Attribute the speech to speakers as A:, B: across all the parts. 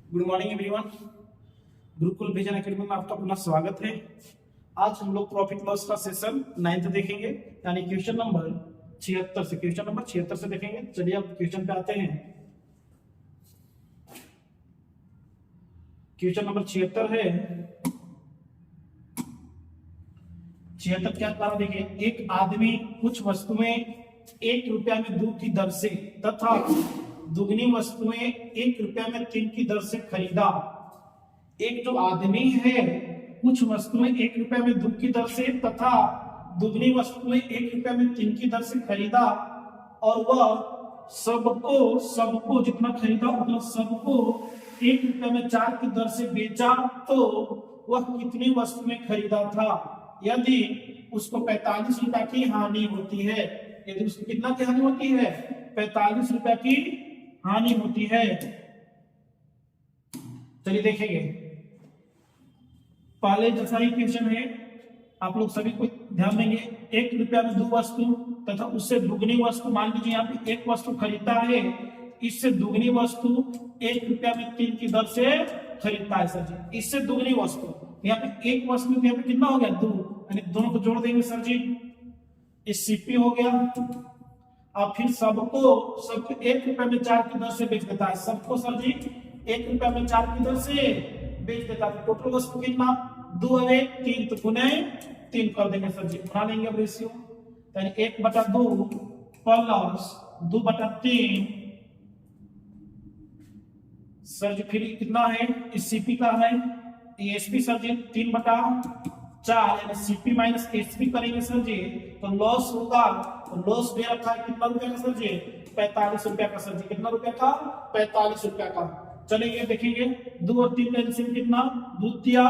A: Good morning everyone. Gurukul vision academy में आपका पुनः स्वागत है। आज हम लोग प्रॉफिट लॉस का सेशन 9th देखेंगे, यानी क्वेश्चन नंबर 76 से देखेंगे। चलिए अब क्वेश्चन पे आते हैं। क्वेश्चन नंबर 76 है। 76 क्या कारण देखिए, एक आदमी कुछ वस्तुएं 1 रुपया में 2 की दर से तथा दुगनी वस्तुएं 1 रुपया में 3 की दर से खरीदा। एक जो आदमी है कुछ वस्तुएं 1 रुपया में 2 की दर से तथा दुगनी वस्तुएं 1 रुपया में 3 की दर से खरीदा, और वह सबको जितना खरीदा उतना सबको 1 रुपया में 4 की दर से बेचा, तो वह कितनी वस्तुएं खरीदा था यदि उसको 45 रुपया की हानि होती है। यदि उसको कितना की हानि होती है? 45 रुपया की हानि होती है। चलिए देखेंगे। पहले जैसा ही क्वेश्चन है, आप लोग सभी को ध्यान देंगे। 1 रुपया में 2 वस्तु तथा उससे दुगनी वस्तु, मान लीजिए यहाँ पे एक वस्तु खरीदता है, इससे दुगनी वस्तु 1 रुपया में 3 की दर से खरीदता है। सर जी इससे दुगनी वस्तु, यहाँ पे एक वस्तु तो यहाँ पे कितना हो गया? 2, यानी दोनों को जोड़ देंगे सर जी। इस सीपी हो गया। अब फिर सबको 1 रुपया में 4 की दर से बेच देता है। सबको सर जी 1 रुपया में 4 की दर से बेच देता है। टोटल वस्तु कितना? 2 और 1 3, तो पुनः 3 कर देंगे सर जी। बना लेंगे अब रेशियो, यानी 1/2 प्लस 2/3 सर जी। फिर कितना है? इस सीपी का है एसपी सर जी 3/4, यानी सीपी माइनस एसपी करेंगे सर जी, तो लॉस होगा। तो लॉस दे रखा है कितना रुपया का सर जी? 45 रुपया का सर जी। कितना रुपया का? 45 रुपया का। चलिए देखेंगे 2 और 3 का एलसीएम कितना? 2 तिया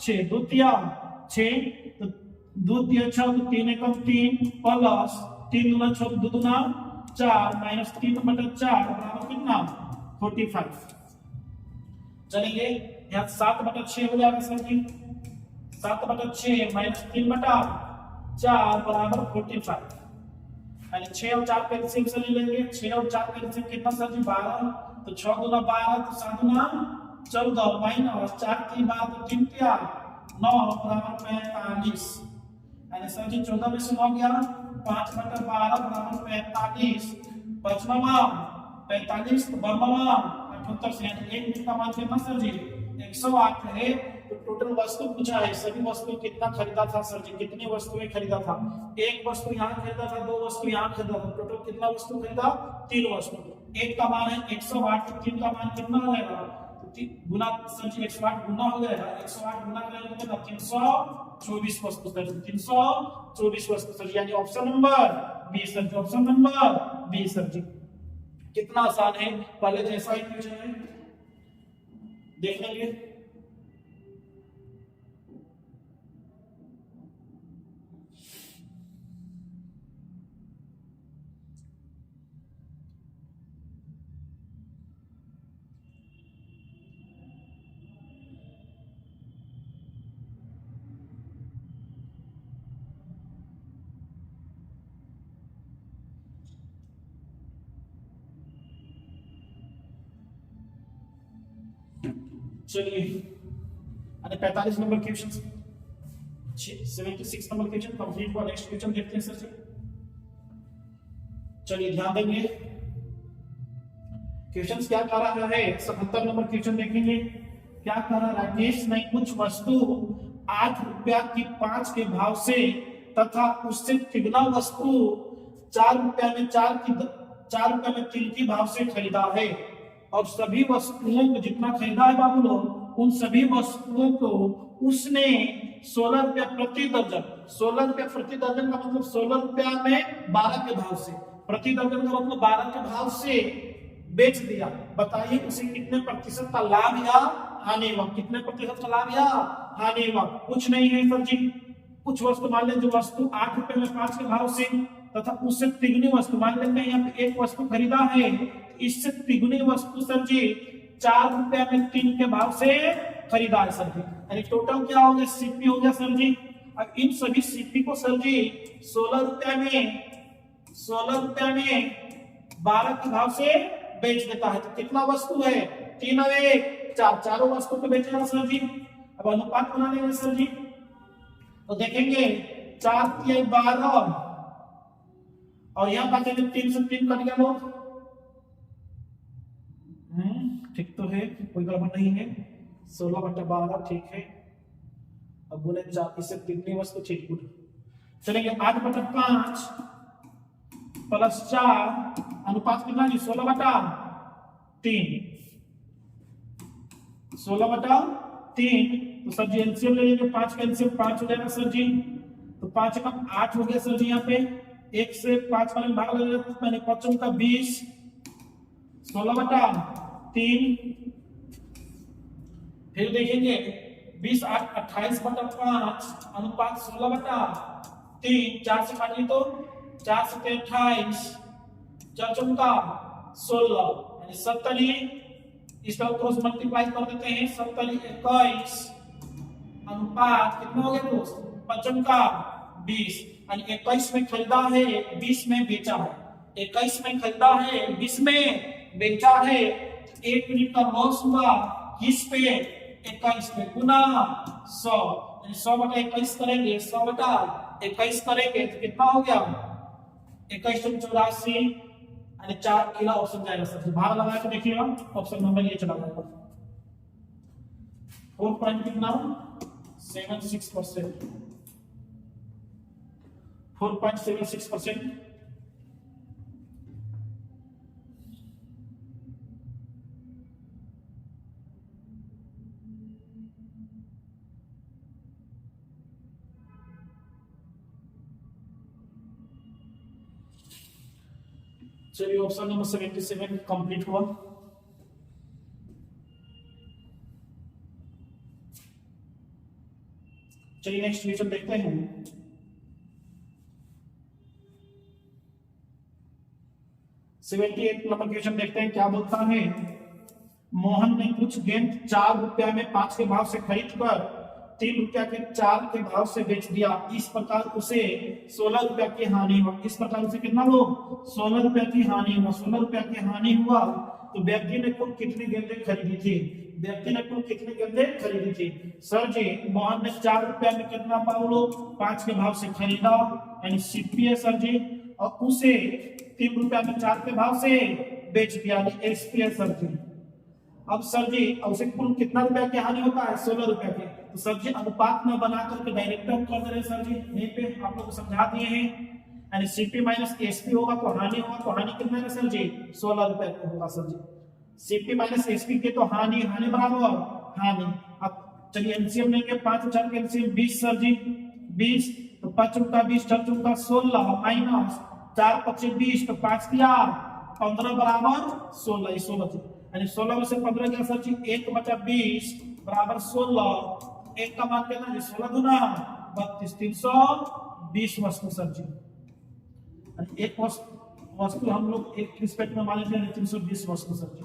A: 6, 2 तिया 6, तो 2 तिया 6, तो 3 एकम 3 प्लस 3 दूना 6, 2 दूना 4 माइनस 3/4 बराबर कितना? 45। चलिए यहाँ 7/6 हो जाएगा सर जी। 7/6 माइनस 3/4 बराबर 45, यानी 6 और 4 का एलसीएम से ले लेंगे। 6 और 4 का एलसीएम कितना सर जी? 12, तो 6 दूना 12, तो 7 दूना 14 माइनस 4 की 12, तो 3 तिया 9 बराबर 45, यानी सर जी 14 में से 9 गया, 5/12 बराबर 45, 5वां 45, तो 12वां 78 से, यानी 1 यूनिट का मान कितना सर जी? 108 है। तो टोटल वस्तु पूछा है, सभी वस्तु कितना खरीदा था सर जी? कितनी वस्तुएं खरीदा था? एक वस्तु यहाँ खरीदा था, 2 वस्तु यहाँ खरीदा था, टोटल कितना वस्तु खरीदा? 3 वस्तु। 1 का मान है 108, तो 3 का मान कितना हो जाएगा? तो गुना सर जी 108 गुना हो जाएगा, 108 गुना करेंगे तो 324 वस्तु सर जी। 324 वस्तु सर जी, यानी option number B sir ji. Option number B sir ji. कितना आसान है, पहले जैसा ही क्वेश्चन है, देख लेंगे। चलिए 45 number question, 76 number question complete हुआ। नेक्स्ट क्वेश्चन देखते हैं सर जी। चलिए ध्यान देंगे क्वेश्चन क्या कह रहा है। 77 नंबर क्वेश्चन देखेंगे। क्या कह रहा है? राकेश ने कुछ वस्तु 8 रुपया की 5 के भाव से तथा उससे तिगुना वस्तु 4 रुपया में 3 की भाव से खरीदा है, और सभी वस्तुओं को जितना खरीदा है बाबू लोग, उन सभी वस्तुओं को उसने 16 रुपया प्रति दर्जन, 16 रुपया प्रति दर्जन का मतलब 16 रुपया में 12 के भाव से, प्रति दर्जन का मतलब 12 के भाव से बेच दिया। बताइए उसे कितने प्रतिशत का लाभ या हानि हुआ? कितने प्रतिशत का लाभ या हानि हुआ? कुछ नहीं है सर जी। कुछ वस्तु मान लें, जो वस्तु 8 रुपए में 5 के भाव से तथा उससे तिगुनी वस्तु, मान लेते हैं यहाँ पे एक वस्तु खरीदा है, इससे तिगुनी वस्तु सर जी 4 रुपया में 3 के भाव से खरीदा है सर जी। यानी टोटल क्या हो गया? सीपी हो गया सर जी। अब इन सभी सीपी को सर जी 16 रुपया में 12 के भाव से बेच देता है। तो कितना वस्तु है? 3 और 1 चार, चारों वस्तु को बेचेगा सर जी। अब अनुपात बना लेंगे सर जी, तो देखेंगे 4 तिहाई 12 और यहाँ बाकी 3 से 3 कट गया लोग। ठीक तो है, कोई गड़बड़ नहीं है। 16/12 ठीक है। अब बोले 4 इससे 3 वस्तु ठीक गुड चलेंगे। 8/5 प्लस 4 अनुपात कितना जी 16/3, 16/3। तो सर जी एलसीएम ले लेंगे, 5 का एलसीएम 5 हो जाएगा सर जी। तो 5 का 8 हो गया सर जी। यहाँ पे 1 से 5 वाले भाग ले लेते, मैंने 5 का 20, 16/3। फिर देखेंगे 20 8 28/5 अनुपात 16/3, 4 से काटिए तो 4 से 28, 4 चौका 16 यानी 70। इसका क्रॉस मल्टीप्लाई कर देते हैं, 70 21 अनुपात कितना हो गया दोस्त 5 का 20 यानी 21 में खरीदा है 20 में बेचा है, 21 में खरीदा है 20 में बेचा है। 1 यूनिट का लॉस हुआ किस पे 21 पे गुना 100 यानी 100/21 करेंगे, 100/21 करेंगे तो कितना हो गया 2184 यानी 4 किलो ऑप्शन जाएगा सर। भाग लगा के देखिएगा ऑप्शन नंबर ये चला जाएगा 4.76%, 4.76%। चलिए ऑप्शन नंबर 77 कंप्लीट हुआ। चलिए नेक्स्ट क्वेश्चन देखते हैं। नंबर क्वेश्चन देखते हैं क्या बोलता है। मोहन ने कुछ गेंद 4 रुपया में 5 के भाव से खरीद कर 3 रुपया के 4 के भाव से बेच दिया। इस प्रकार उसे 16 रुपया की हानि हुआ। इस प्रकार उसे कितना लो 16 रुपया की हानि हुआ। 16 रुपया की हानि हुआ तो व्यक्ति ने कुल कितनी गेंदें खरीदी थी? व्यक्ति ने कुल कितनी गेंदें खरीदी थी? सर जी मोहन ने 4 रुपया में कितना पाव लो 5 के भाव से खरीदा यानी सीपी है सर जी, और उसे 3 रुपया में 4 के भाव से बेच दिया यानी एसपी है सर जी। अब सर जी उसे कुल कितना रुपया की हानि होता है 16 रुपया की। तो सर जी अनुपात में बना करके डायरेक्ट कर दे रहे सर जी, यहीं पे आप लोग को समझा दिए हैं यानी सीपी माइनस एसपी होगा तो हानि होगा, तो हानि कितना है सर जी 16 रुपए होगा सर जी। सीपी माइनस एसपी के तो हानि बराबर हानि। अब चलिए एलसीएम लेंगे 5 4 के एलसीएम 20 सर जी 20, तो 5 का 20 4 का 16 माइनस 4 25 20 तो 5 किया 15 बराबर 16 16 यानी 16 में से 15 गया सर जी 1/20 बराबर 16। 1 का मान कितना है 16 गुना 32 320 वस्तु सर जी। एक वस्तु हम लोग एक रिस्पेक्ट में मान लेते हैं 320 वस्तु सर जी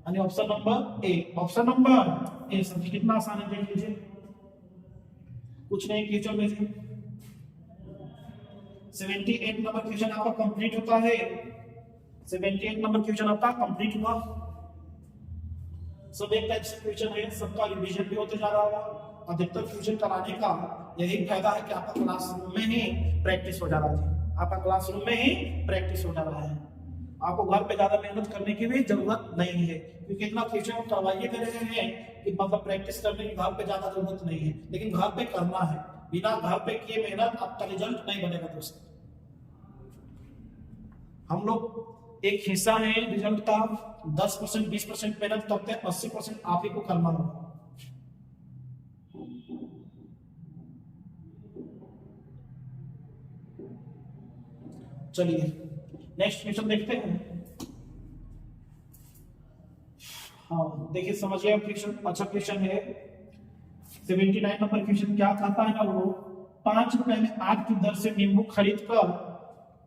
A: यानी option number A. Option number A sir ji कितना आसान है देख लीजिए, कुछ नहीं कीजिए। 78 नंबर क्वेश्चन आपका कंप्लीट होता है। 78 नंबर क्वेश्चन आपका कंप्लीट हुआ। सब एक टाइप से क्वेश्चन है, सबका रिवीजन भी होते जा रहा होगा। अधिकतर क्वेश्चन कराने का यही फायदा है कि आपका क्लासरूम में ही प्रैक्टिस हो जा रहा है। आपका क्लासरूम में ही प्रैक्टिस हो जा रहा है, आपको घर पे ज्यादा मेहनत करने की भी जरूरत नहीं है, क्योंकि इतना क्वेश्चन हम करवाइए दे रहे हैं कि मतलब प्रैक्टिस करने की घर पे ज्यादा जरूरत नहीं है, लेकिन घर पे करना है। बिना घर पे किए मेहनत आपका रिजल्ट नहीं बनेगा दोस्त। हम लोग एक हिस्सा है रिजल्ट का 10% 20% मेहनत करते हैं, 80% आप ही को करना होगा। चलिए नेक्स्ट क्वेश्चन देखते हैं। हाँ देखिए समझिए क्वेश्चन अच्छा क्वेश्चन है। 79 नंबर क्वेश्चन क्या कहता है ना, वो 5 रुपए में 8 की दर से नींबू खरीद कर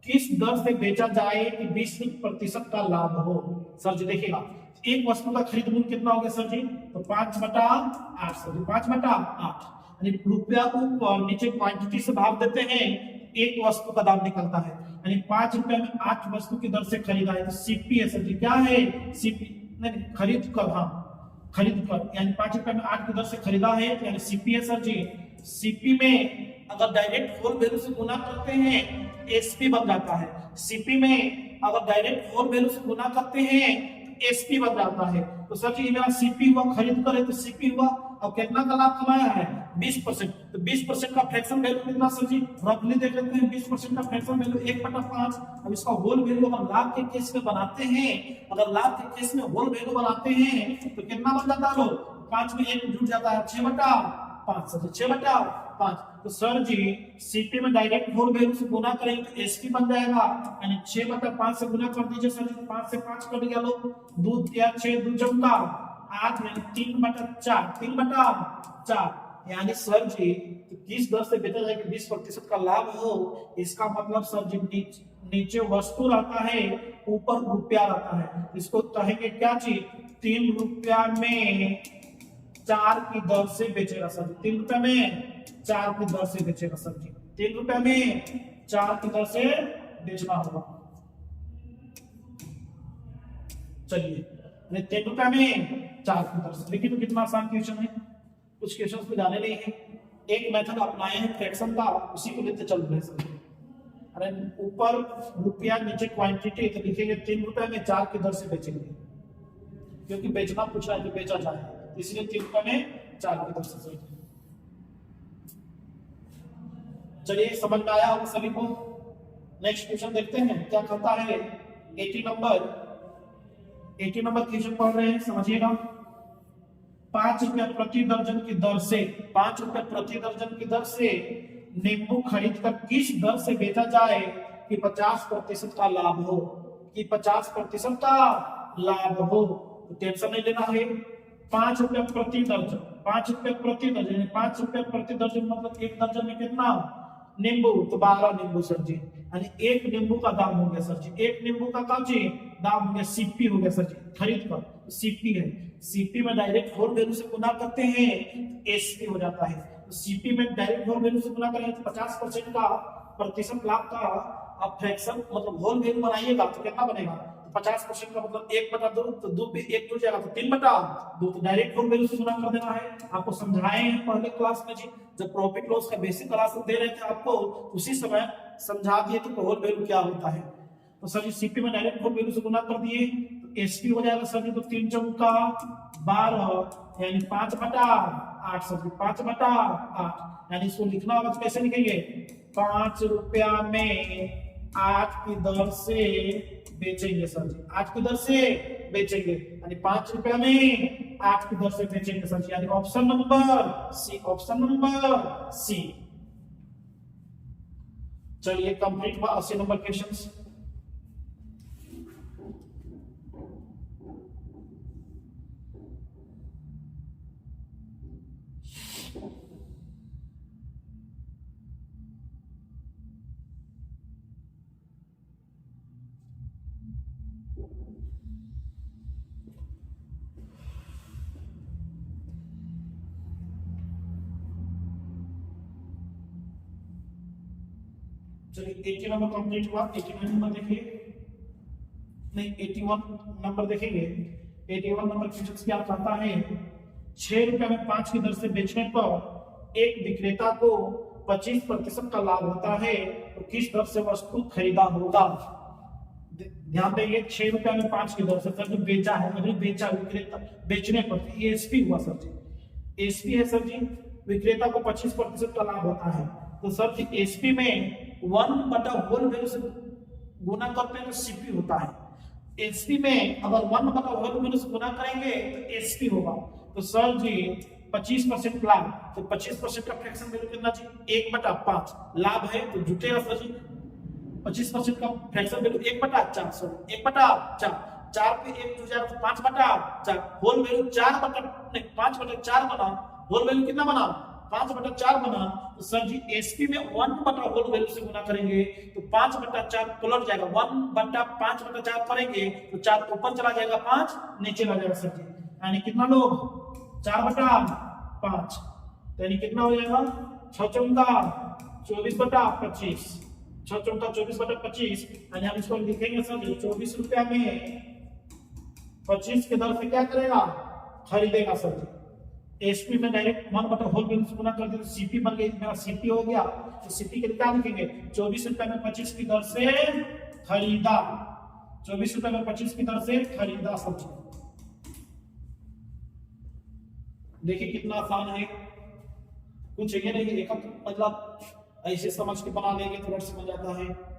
A: किस दर से बेचा जाए कि 20% का लाभ हो। सर जी देखिएगा एक वस्तु का खरीद मूल्य कितना हो गया सर जी, तो 5/8 सर जी 5/8 यानी रुपया ऊपर नीचे क्वांटिटी से भाग देते हैं, एक वस्तु का दाम निकलता है यानी 5 रुपए में 8 वस्तु की दर से खरीदा है। तो सीपी है सर जी क्या है सीपी नहीं खरीद कर, हाँ खरीद कर, यानी 5 रुपए में 8 की दर से खरीदा है, यानी सीपी है सर जी। सीपी में अगर डायरेक्ट होल वैल्यू से गुना करते हैं एसपी बन जाता है। सीपी में अगर डायरेक्ट होल वैल्यू से गुना करते हैं तो एसपी बन जाता है। तो सर जी मेरा सीपी हुआ, खरीद कर है तो सीपी हुआ, और कितना का लाभ कमाया है 20%। तो 20% का फ्रैक्शन वैल्यू कितना सर जी, रफली देख लेते हैं। 20% का फ्रैक्शन वैल्यू 1/5। अब इसका होल वैल्यू अगर लाभ के केस में बनाते हैं, अगर लाभ के केस में होल वैल्यू बनाते हैं तो कितना बन जाता है लोग, 5 में 1 जुड़ जाता है, 6/5 सर जी, 6/5। तो सर जी सीपी में डायरेक्ट होल वैल्यू से गुना करेंगे तो एसपी बन जाएगा, यानी 6/5 से गुना कर दीजिए सर जी, 5 से 5 कट गया लोग, 2 या 6 2 चौका 8, यानी 3/4, 3/4, यानी सर जी तो किस दर से बेचा जाए कि 20% का लाभ हो। इसका मतलब सर जी नीचे वस्तु रहता है, ऊपर रुपया रहता है, इसको कहेंगे क्या चीज, 3 रुपया में 4 की दर से बेचेगा सर जी, 3 रुपया में 4 की दर से बेचेगा सर जी, 3 रुपया में 4 की दर से बेचना होगा। चलिए 3 रुपया में 4 की दर से, देखिए तो कितना आसान क्वेश्चन है, कुछ क्वेश्चन पे जाने नहीं है। एक मेथड अपनाए हैं फ्रैक्शन का, उसी को लेते चल रहे सर। अरे ऊपर रुपया नीचे क्वांटिटी, तो लिखेंगे 3 रुपया में 4 की दर से बेचेंगे, क्योंकि बेचना पूछ रहा है तो बेचा जाए, इसलिए 3 रुपया में 4 की दर से। चलिए समझ में आया होगा सभी को। नेक्स्ट क्वेश्चन देखते हैं क्या कहता है। 80 नंबर क्वेश्चन पढ़ रहे हैं, समझिएगा। 5 रुपया प्रति दर्जन की दर से, 5 रुपया प्रति दर्जन की दर से नींबू खरीद कर किस दर से बेचा जाए कि 50% का लाभ हो, कि 50% का लाभ हो। तो टेंशन नहीं लेना है। 5 रुपया प्रति दर्जन, 5 रुपया प्रति दर्जन, 5 रुपया प्रति दर्जन मतलब एक दर्जन में कितना नींबू, तो 12 नींबू सर जी, यानी एक नींबू का दाम हो गया सर जी, एक नींबू का काम जी दाम हो गया, सीपी हो गया सर जी, खरीद कर सीपी है। सीपी में डायरेक्ट होल वैल्यू से गुना करते हैं एसपी हो जाता है। तो सीपी में डायरेक्ट होल वैल्यू से गुना करेंगे तो 50% का प्रतिशत लाभ का आप फ्रैक्शन मतलब होल वैल्यू बनाइएगा तो कितना बनेगा, 50% का मतलब 1/2, तो 2 पे 1 जुड़ जाएगा तो 3/2, तो डायरेक्ट होल वैल्यू से गुना कर देना है। आपको समझाए हैं पहले क्लास में जी, जब प्रॉफिट लॉस का बेसिक क्लास दे रहे थे आपको, उसी समय समझा दिए थे होल वैल्यू क्या होता है। तो सर जी सीपी में डायरेक्ट होल वैल्यू से गुना कर दिए तो एसपी हो जाएगा सर जी, तो 3 चौका 12, यानी 5/8 सर जी, 5/8, यानी इसको लिखना होगा तो कैसे लिखेंगे, 5 रुपया में 8 की दर से बेचेंगे सर जी, 8 की दर से बेचेंगे, यानी 5 रुपया में 8 की दर से बेचेंगे सर जी, यानी option number C, option number C. चलिए कंप्लीट हुआ 80 नंबर क्वेश्चन। चलिए 80 नंबर कंप्लीट हुआ। 89 नंबर देखिए, नहीं 81 नंबर देखेंगे। 81 नंबर क्वेश्चन क्या कहता है, 6 रुपए में 5 की दर से बेचने पर एक विक्रेता को 25% का लाभ होता है, तो किस दर से वस्तु खरीदा होगा। ध्यान देंगे 6 रुपया में 5 की दर से सर जो बेचा है, अभी बेचा विक्रेता बेचने पर एसपी हुआ सर जी, एसपी है सर जी, विक्रेता को 25% का लाभ होता है। तो सर जी एसपी में 1/होल वैल्यू से गुना करते हैं तो सीपी होता है। एसपी में अगर 1/होल वैल्यू से गुना करेंगे तो एसपी होगा। तो सर जी 25% लाभ, तो 25% का फ्रैक्शन वैल्यू कितना जी 1/5 लाभ है तो जुटेगा सर जी 25% का फ्रैक्शन वैल्यू 1/4 सॉरी 1/4, 4 पे 1 जुड़ जाएगा तो 5/4, होल वैल्यू 5/4 बना, होल वैल्यू कितना बना 5/4 बना। तो सर जी एसपी में 1/होल वैल्यू से गुना करेंगे तो 5/4 पलट जाएगा, 1/5/4 करेंगे तो 4 ऊपर चला जाएगा, 5 नीचे आ जाएगा सर जी, यानी कितना लोग 4/5, यानी कितना हो जाएगा 6 चौका 24/25, 6 चौका 24/25, यानी हम इसको लिखेंगे सर जी 24 रुपया में 25 की दर से क्या करेगा, खरीदेगा सर जी। एसपी में डायरेक्ट 1 बटा होल वैल्यू से गुना कर दिया तो सीपी बन गई, मेरा सीपी हो गया। तो सीपी के लिए क्या लिखेंगे, 24 रुपए में 25 की दर से खरीदा, 24 रुपए में 25 की दर से खरीदा सर जी। देखिए कितना आसान है, कुछ ये नहीं एक मतलब ऐसे समझ के बना लेंगे तो समझ आता है।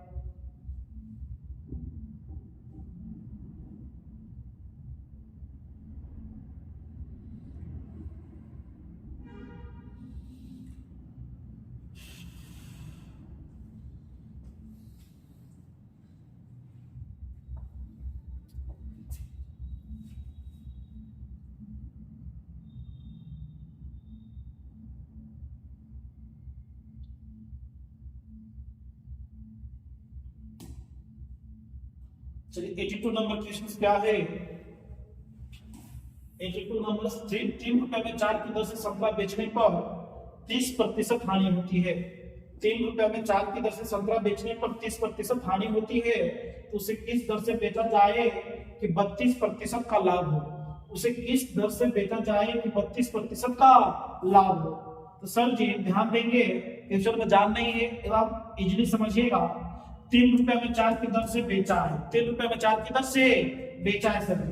A: चलिए 82 नंबर क्वेश्चन क्या है, 82 नंबर 3 रुपए में 4 की दर से संतरा बेचने पर 30% हानि होती है। 3 रुपए में 4 की दर से संतरा बेचने पर 30% हानि होती है, तो उसे किस दर से बेचा जाए कि 32% का लाभ हो। उसे किस दर से बेचा जाए कि 32% का लाभ हो। तो सर जी ध्यान देंगे, फ्यूचर में जान नहीं है, आप इजीली समझिएगा। 3 रुपए में 4 की दर से बेचा है, 3 रुपए में 4 की दर से बेचा है सर।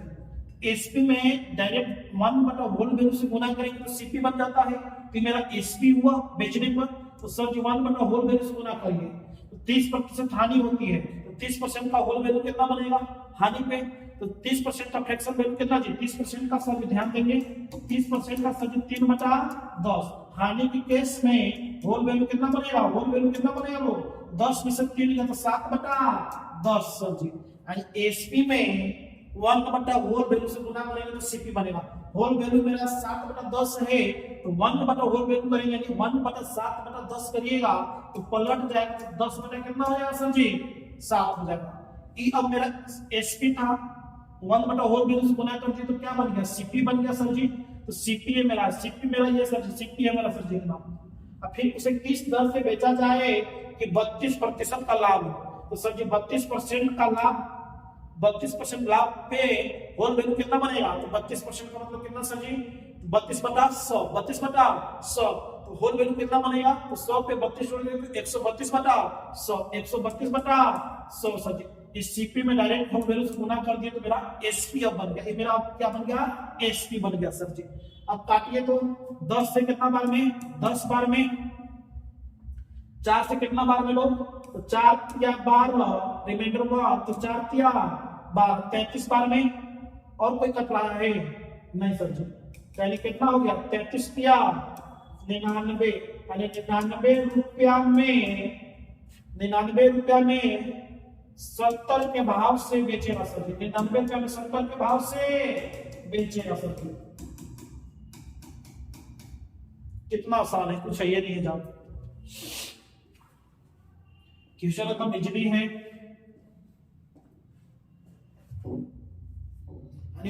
A: एसपी में डायरेक्ट 1 बटा होल वैल्यू से गुना करेंगे तो सीपी बन जाता है, कि मेरा एसपी हुआ बेचने पर, तो सर जी 1 बटा होल वैल्यू से गुना करेंगे तो 30% हानि होती है, तो 30% का होल वैल्यू कितना बनेगा हानि पे, तो 30% का फ्रैक्शन वैल्यू कितना जी 30% का सर ध्यान देंगे, 30% का सर 3 बटा 10। हानि के केस में होल वैल्यू कितना बनेगा, होल वैल्यू कितना बनेगा वो 10 में से 3 गया तो 7 बटा 10 सर जी। एसपी में 1 बटा होल वैल्यू से गुना करेंगे तो सीपी बनेगा। होल वैल्यू मेरा 7 बटा 10 है, तो 1 बटा होल वैल्यू करेंगे यानी 1 बटा 7 बटा 10 करिएगा तो पलट जाएगा, तो 10 बटा कितना हो जाएगा सर जी 7 हो जाएगा। ये अब मेरा एसपी था, 1 बटा होल वैल्यू से गुना कर दिया तो क्या बन गया सीपी बन गया सर जी। तो सीपी है मेरा, सीपी मेरा ये सर जी, सीपी है मेरा सर जी ना। अब फिर उसे किस दर से बेचा जाए कि 32% का लाभ, तो सर जी 32% का लाभ, 32% लाभ पे होल वैल्यू कितना बनेगा, तो 32% का मतलब कितना सर जी 32 बटा 100, 32 बटा 100, तो होल वैल्यू कितना बनेगा, तो 100 पे 32 जोड़ देंगे तो 132 बटा 100, 132 बटा 100 सर जी। इस सीपी में डायरेक्ट होल वैल्यू से गुना कर दिए तो मेरा एसपी अब बन गया, ये मेरा क्या बन गया एसपी बन गया सर जी। अब काटिए तो 10 से कितना बार में 10 बार में, 4 से कितना बार में लोग, तो 4 या 12 रिमाइंडर हुआ तो 4 या 12 33 बार में। और कोई कट रहा है नहीं सर जी, यानी कितना हो गया 33 या 99, यानी 99 रुपया में 99 रुपया में 70 के भाव से बेचेगा सर जी, 99 रुपया में 70 के भाव से बेचेगा सर जी। कितना आसान है, कुछ ये नहीं है जाओ, क्वेश्चन एकदम बिजली है।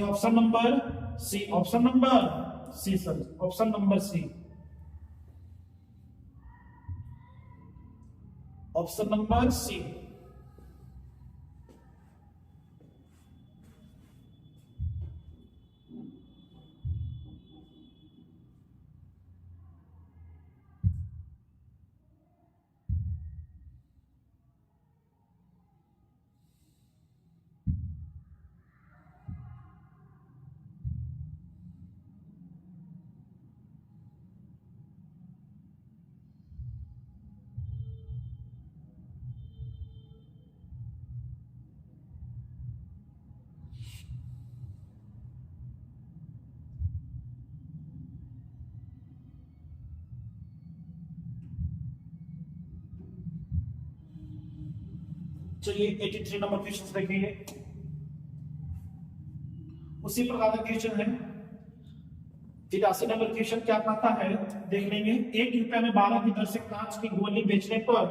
A: Option number C, option number C sir, option number C, option number C. चलिए 83 नंबर क्वेश्चन देखेंगे, उसी प्रकार का क्वेश्चन है। 83 नंबर क्वेश्चन क्या कहता है देख लेंगे। 1 रुपए में 12 की दर से कांच की गोली बेचने पर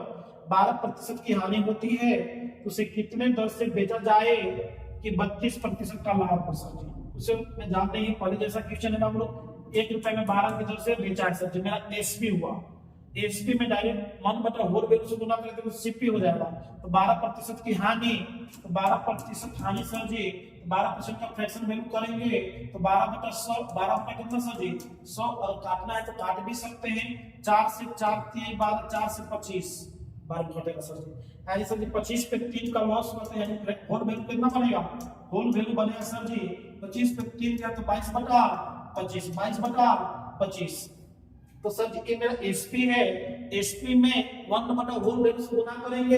A: 12% की हानि होती है, तो उसे कितने दर से बेचा जाए कि 32% का लाभ हो सके। उसे मैं जान नहीं है, पहले जैसा क्वेश्चन है हम लोग 1 रुपए में 12 की दर से बेचा है सर जी, मेरा एसपी हुआ, एसपी में डायरेक्ट 1 बटा होल वैल्यू से गुना करेंगे तो सीपी हो जाएगा, तो 12% की हानि, तो 12% हानि सर जी, 12% का फ्रैक्शन वैल्यू करेंगे तो 12/100, 12 बटा कितना सर जी 100, और काटना है तो काट भी सकते हैं। 4 से 4 3 12, 4 से 25 12 घटेगा सर जी, यानी सर जी 25 पे 3 का लॉस हुआ तो यानी होल वैल्यू कितना बनेगा, होल वैल्यू बनेगा सर जी 25 पे 3 गया तो 22/25, 22/25। तो सर जी ये मेरा एसपी है, एसपी में 1 बटा होल वैल्यू से गुना करेंगे,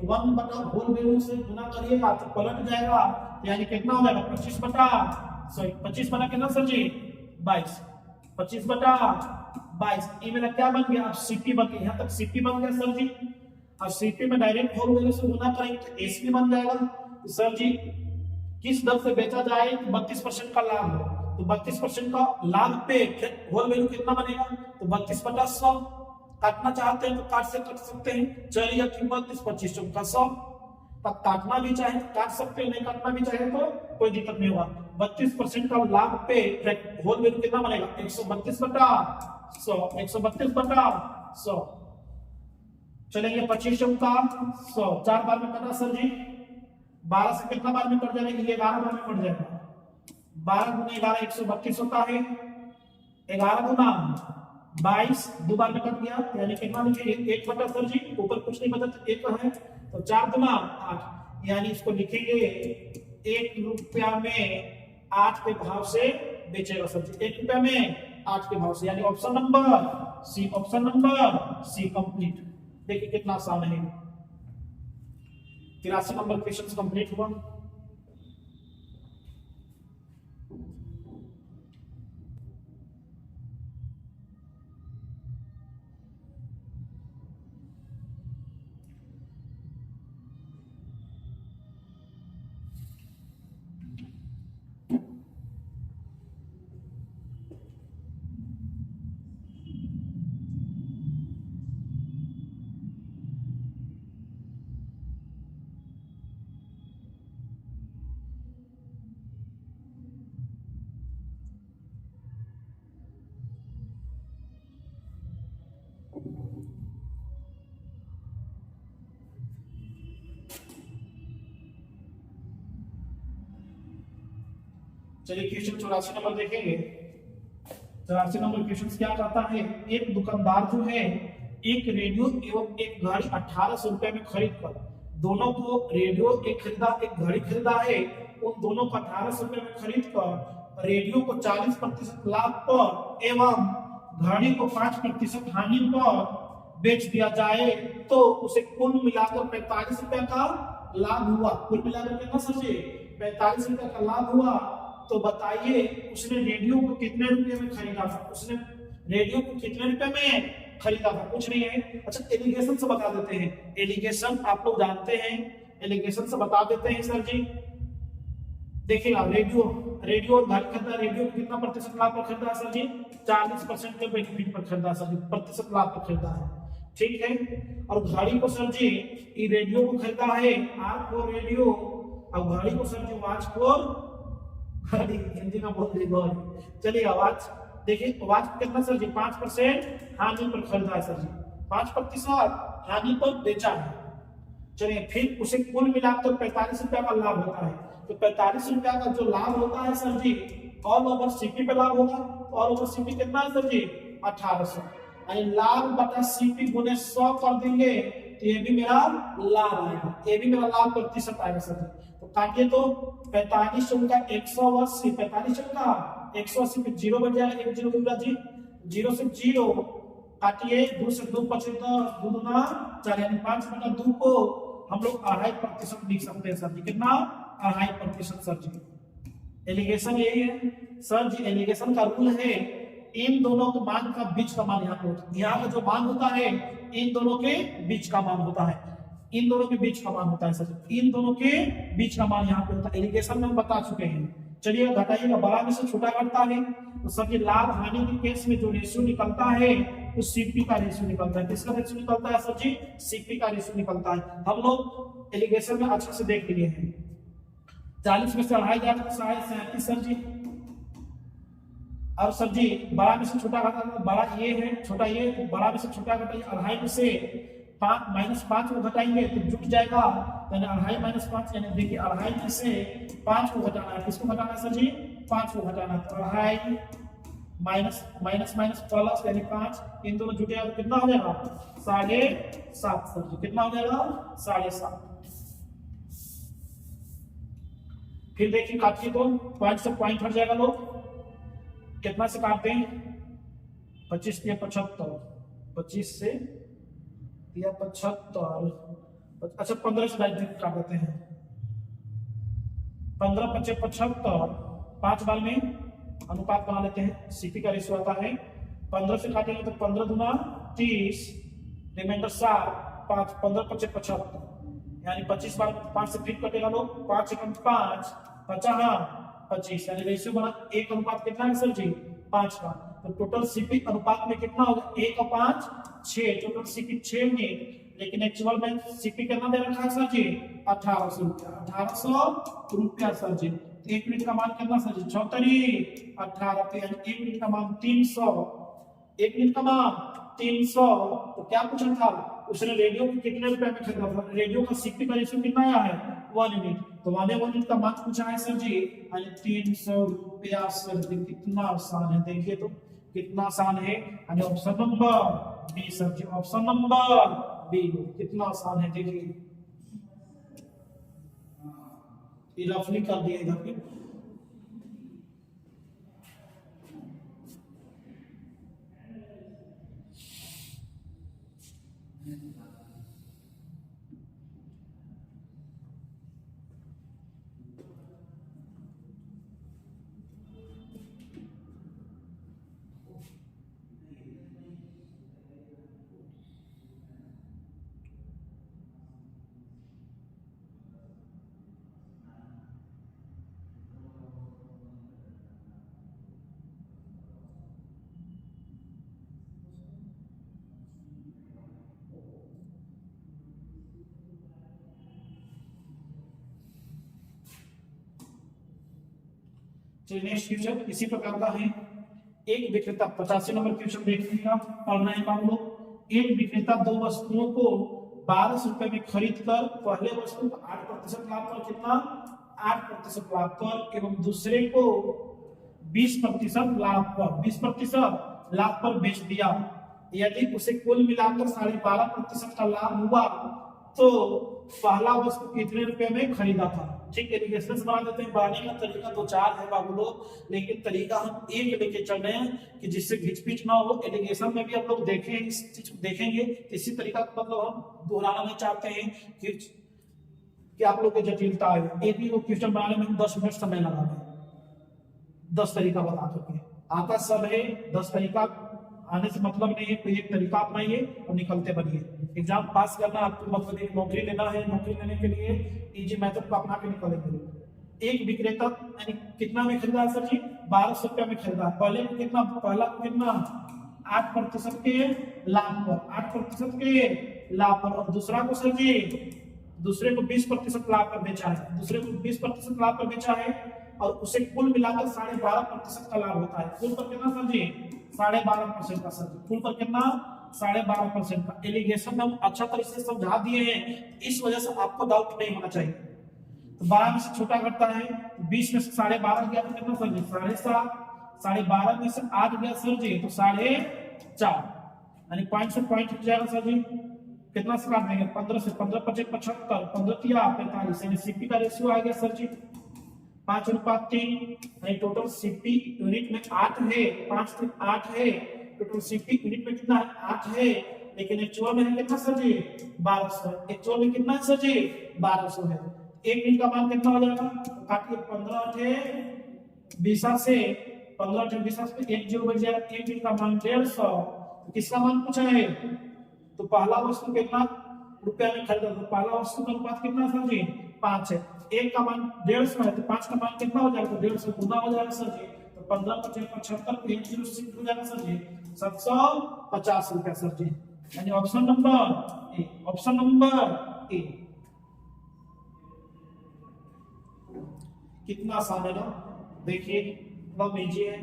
A: 1 बटा होल वैल्यू से गुना करिएगा तो पलट जाएगा, यानी कितना हो जाएगा 25 बटा कितना सर जी 22, 25 बटा 22। ये मेरा क्या बन गया, अब सीपी बन गया, यहाँ तक सीपी बन गया सर जी। अब सीपी में डायरेक्ट होल वैल्यू से गुना करेंगे तो एसपी बन जाएगा। तो सर जी किस दर से बेचा जाए 32% का लाभ हो, तो 32% का लाभ पे होल वैल्यू कितना बनेगा, तो 32/100। काटना चाहते हैं तो काट सकते हैं, चलिए 32 25 चौका 100, तब काटना भी चाहे काट सकते हैं, नहीं काटना भी चाहे तो कोई दिक्कत नहीं होगा। 32% का लाभ पे होल वैल्यू कितना बनेगा 132/100, 132/100। चलेंगे 25 चौका 100, 4 बार में करना सर जी, 12 से कितना बार में कट जाएगा, ये 11 बार में कट जाएगा, 12 गुना 11 132 होता है, 11 गुना 22 दो बार में कट गया, यानी कितना लिखेंगे 1 बटा सर जी, ऊपर कुछ नहीं बचा तो 1 है, तो 4 गुना 8, यानी इसको लिखेंगे 1 रुपया में 8 के भाव से बेचेगा सर जी, 1 रुपया में 8 के भाव से, यानी ऑप्शन नंबर सी कंप्लीट। देखिए कितना आसान है। 83 नंबर क्वेश्चन कंप्लीट हुआ। चलिए क्वेश्चन 84 नंबर देखेंगे। 84 नंबर क्वेश्चन क्या कहता है, एक दुकानदार जो है एक रेडियो एवं एक घड़ी 1800 रुपए में खरीद कर, दोनों को रेडियो एक खरीदा एक घड़ी खरीदा है, उन दोनों को 1800 रुपए में खरीद कर रेडियो को 40% लाभ पर एवं घड़ी को 5% हानि पर बेच दिया जाए तो उसे कुल मिलाकर 45 रुपए का लाभ हुआ। कुल मिलाकर कितना समझे 45 रुपए का लाभ हुआ। तो बताइए उसने रेडियो को कितने रुपए में खरीदा था, उसने रेडियो को कितने रुपए में खरीदा था, कुछ नहीं है। अच्छा एलिगेशन से बता देते हैं, एलिगेशन आप लोग जानते हैं, एलिगेशन से बता देते हैं सर जी। देखिएगा रेडियो और घड़ी खरीदा, रेडियो को कितना प्रतिशत लाभ पर खरीदा है सर जी, 40% के बेनिफिट पर खरीदा सर जी, प्रतिशत लाभ पर खरीदा है, ठीक है। और घड़ी को सर जी रेडियो को खरीदा है R4 रेडियो, और घड़ी को सर जी वॉच फोर घड़ी, हिंदी में बोल दी घड़ी। चलिए आवाज देखिए, वॉच कितना सर जी 5% हानि पर खरीदा है सर जी, 5% हानि पर बेचा है। चलिए फिर उसे कुल मिलाकर 45 रुपया का लाभ होता है, तो 45 रुपया का जो लाभ होता है सर जी ऑल ओवर सीपी पे लाभ होगा, तो ऑल ओवर सीपी कितना है सर जी 1800, यानी लाभ बटा सीपी गुने 100 कर देंगे तो ये भी मेरा लाभ आएगा, ये भी मेरा लाभ प्रतिशत आएगा सर जी। तो काटिए तो 45 का 180, 45 का 180 पे 0 बन जाएगा, 1 0 दूसरा जी 0 से 0 काटिए, 2 से 2 25 2 दूना 4, यानी 5/2 को हम लोग 2.5% लिख सकते हैं सर जी, कितना 2.5% सर जी। एलिगेशन यही है सर जी, एलिगेशन का रूल है इन दोनों के मान का बीच का मान यहाँ पे होता है, यहाँ का जो मान होता है इन दोनों के बीच का मान होता है, इन दोनों के बीच का मान होता है सर, इन दोनों के बीच का मान यहाँ पे होता है, एलिगेशन में हम बता चुके हैं। चलिए घटाइएगा, बड़ा में से छोटा घटता है तो सर ये लाभ हानि के केस में जो रेशियो निकलता है वो सीपी का रेशियो निकलता है, किसका रेशियो निकलता है सर जी, सीपी का रेशियो निकलता है। हम लोग एलिगेशन में अच्छे से देख लिए हैं। 40 में से 2.5 जाएगा 37 सर जी, और सर जी बड़ा में से छोटा घटा, बड़ा ये है छोटा ये, तो बड़ा में से छोटा घटाइए, 2.5 में से 5 -5 को घटाएंगे तो जुट जाएगा यानी 2.5 - 5 यानी देखिए 2.5 में से 5 को घटाना है। किसको घटाना है सर जी? 5 को घटाना है। तो 2.5 माइनस माइनस माइनस प्लस यानी 5, इन दोनों जुटेगा तो कितना हो जाएगा? 7.5 सर जी। कितना हो जाएगा? 7.5। फिर देखिए काटिए तो पॉइंट से पॉइंट हट जाएगा लोग। कितना से काटते हैं? 25 या 75, 25 से या 75, अच्छा 15 से डायरेक्ट काट देते हैं। 15 × 5 = 75, 5 बार में अनुपात बना लेते हैं। सीपी का रेशियो आता है 15 से काटेंगे तो 15 दूना 30, रिमाइंडर 7, 5, 15 × 5 = 75, यानी 25 बार 5 से फिर कटेगा लोग। 5 × 5 = 25, यानी रेशियो बना 1 अनुपात कितना है सर जी? 5 का। तो टोटल सीपी अनुपात में कितना होगा? 1 और 5 6, टोटल सीपी 6 यूनिट। लेकिन एक्चुअल में सीपी कितना दे रखा है सर जी? 1800 रुपया। 1800 रुपया सर जी। 1 यूनिट का मान कितना सर जी? 74, 18 पे 1 यूनिट का मान 300, 1 यूनिट का मान 300। तो क्या पूछा था उसने? रेडियो को कितने रुपए में खरीदा था? रेडियो का सीपी का रेशियो कितना आया है? 1 यूनिट। तो 1 यूनिट का मान पूछा है सर जी, यानी 300 रुपया सर जी। कितना आसान है देखिए तो, कितना आसान है। यानी option number B sir ji. Option number B कितना आसान है देखिए। ये रफली कर दिया इधर पे। चलिए नेक्स्ट क्वेश्चन इसी प्रकार का है। एक विक्रेता 85 नंबर क्वेश्चन देखिएगा, पढ़ना है हम लोग। एक विक्रेता दो वस्तुओं को 1200 रुपए में खरीद कर पहले वस्तु को 8% लाभ पर कितना? 8% लाभ पर एवं दूसरे को 20% लाभ पर 20% लाभ पर बेच दिया। यदि उसे कुल मिलाकर 12.5% का लाभ हुआ तो पहला वस्तु कितने रुपए में खरीदा था? ठीक है, एलिगेशन बना देते हैं। बनाने का तरीका दो चार है बाबू लोग, लेकिन तरीका हम एक लेके चल रहे हैं कि जिससे घिचपिच ना हो। एलिगेशन में भी हम लोग देखें, इस चीज को देखेंगे। इसी तरीका का मतलब हम दोहराना नहीं चाहते हैं कि आप लोग को जटिलता है। एक ही क्वेश्चन बनाने में 10 मिनट समय लगा दें, 10 तरीका बता चुके। आता सब है, 10 तरीका आने से मतलब नहीं है। कोई एक तरीका अपनाइए और निकलते बनिए। एग्जाम पास करना आपको मतलब एक नौकरी लेना है। नौकरी लेने के लिए इजी मेथड को अपना के निकलेंगे। एक विक्रेता यानी कितना में खरीदा सर जी? 1200 रुपया में खरीदा। पहले को कितना? पहला को कितना? 8% के लाभ पर, 8% के लाभ पर। और दूसरा को सर जी, दूसरे को 20% लाभ पर बेचा है। दूसरे को 20% लाभ पर बेचा है और उसे कुल मिलाकर 12.5% का लाभ होता है। कुल पर कितना सर जी? 12.5% का सर जी। कुल पर कितना? 12.5% का। एलिगेशन में हम अच्छा तरीके से समझा दिए हैं, इस वजह से आपको डाउट नहीं होना चाहिए। तो 12 में से छोटा घटता है, 20 में से 12.5 गया तो कितना सर जी? 7.5। 12.5 में से 8 गया सर जी तो 4.5, यानी पॉइंट से पॉइंट हट जाएगा सर जी। कितना से काट देंगे? 15 से 15 × 5 = 75, 15 × 3 = 45, यानी सीपी का रेशियो आ गया सर जी 5:3। यानी टोटल सीपी यूनिट में 8 है, 5 से 8 है। टोटल सीपी यूनिट में कितना है? 8 है, लेकिन एक्चुअल में है कितना सर जी? 1200। एक्चुअल में कितना है सर जी? 1200 है। एक यूनिट का मान कितना हो जाएगा? तो काटिए 15 × 20 से 15 × 20 पे 1 0 बच जाएगा। एक यूनिट का मान 150। किसका मान पूछा है? तो पहला वस्तु कितना रुपया में खरीदा था? पहला वस्तु का अनुपात कितना सर जी? 5 है। एक का मान 150 है तो 5 का मान कितना हो जाएगा? तो 150 गुना हो जाएगा सर जी। तो 15 × 5 = 75, 1 0 से हो जाएगा सर जी 750 रुपया सर जी। यानी option number A. Option number ए। कितना आसान है ना, देखिए बहुत इजी है।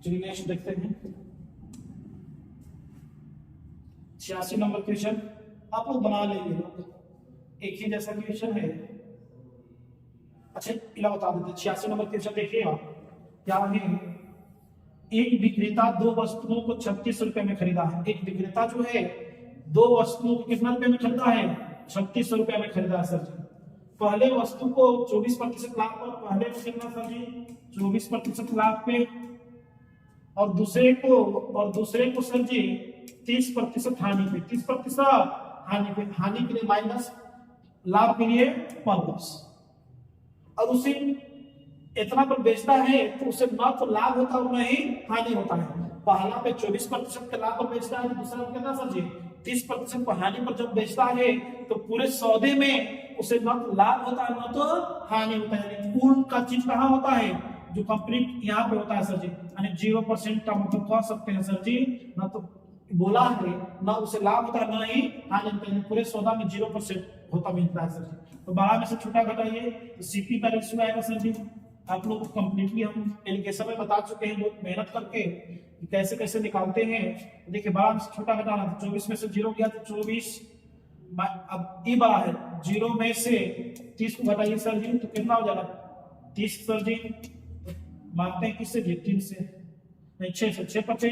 A: चलिए नेक्स्ट देखते हैं 86 नंबर क्वेश्चन। आप लोग बना लेंगे लोग, एक ही जैसा क्वेश्चन है। अच्छा इला बता देते 86 नंबर क्वेश्चन देखिएगा क्या है। एक विक्रेता दो वस्तुओं को 36 रुपए में खरीदा है। एक विक्रेता जो है दो वस्तुओं को कितना रुपए में खरीदा है? 36 रुपए में खरीदा है सर जी। पहले वस्तु को 24% लाभ पर, पहले को कितना सर जी? 24% लाभ पे, और दूसरे को सर जी 30% हानि पे, 30% हानि पे, हानि के लिए माइनस, लाभ के लिए प्लस। और उसे इतना पर बेचता है तो उसे ना तो लाभ होता है और ना ही हानि होता है। पहला पे 24% के लाभ पर बेचता है, दूसरा कितना सर जी 30% पर हानि पर जब बेचता है तो पूरे सौदे में उसे ना तो लाभ होता है ना तो हानि होता है। कुल का चीज कहाँ होता है? जो कंप्लीट यहाँ पे होता है सर जी। यानी 0% का मतलब कह सकते हैं सर जी, ना तो बोला है ना उसे लाभ होता है ना ही हानि होता है। पूरे सौदा में 0% होता मिलता है सर जी। तो बड़ा में से छोटा घटाइए तो सीपी का रेशियो आएगा सर जी। आप लोग को कंप्लीटली हम एलिगेशन में बता चुके हैं बहुत मेहनत करके कि कैसे कैसे निकालते हैं। देखिए बड़ा में से छोटा घटाना, 24 में से 0 गया तो 24, अब ये बड़ा है 0 में से 30 को घटाइए सर जी तो कितना हो जाएगा? 30 सर जी मानते हैं किससे जी? 3 से नहीं 6 से। 6 पचे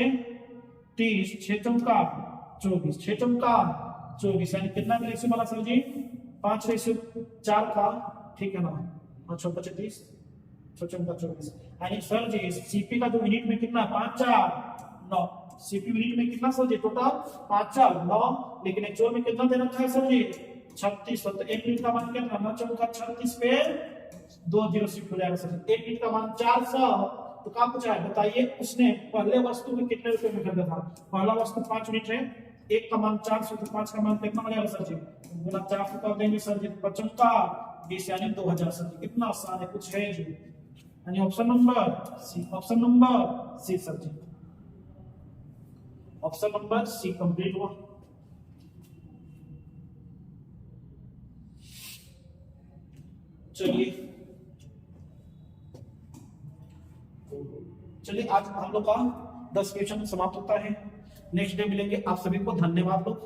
A: 30, 6 चौका 24, 6 चौका 24, यानी कितना रेशियो बना सर जी? 5:4 का, ठीक है ना? और 6 पचे 30, 6 चौका 24, यानी सर जी सीपी का जो यूनिट में कितना? 5 4 9। सीपी यूनिट में कितना सर जी? टोटल 5 4 9, लेकिन एक्चुअल में कितना दे रखा है सर जी? 36। तो 1 यूनिट का मान कितना? 9 चौका 36 पे 2 0 शिफ्ट हो जाएगा सर जी। 1 यूनिट का मान 400। तो कहाँ पूछा है बताइए? उसने पहले वस्तु में कितने रुपए में खरीदा था? पहला वस्तु 5 यूनिट है, 1 का मान 400 तो 5 का मान कितना हो जाएगा सर जी? गुना 400 कर देंगे सर जी, 55 का 20 यानी 2000 सर जी। कितना आसान है, कुछ है जी। यानी option number C, option number C sir ji. Option number C complete हुआ। चलिए आज हम लोग का 10 क्वेश्चन समाप्त होता है। नेक्स्ट डे मिलेंगे। आप सभी को धन्यवाद लोग।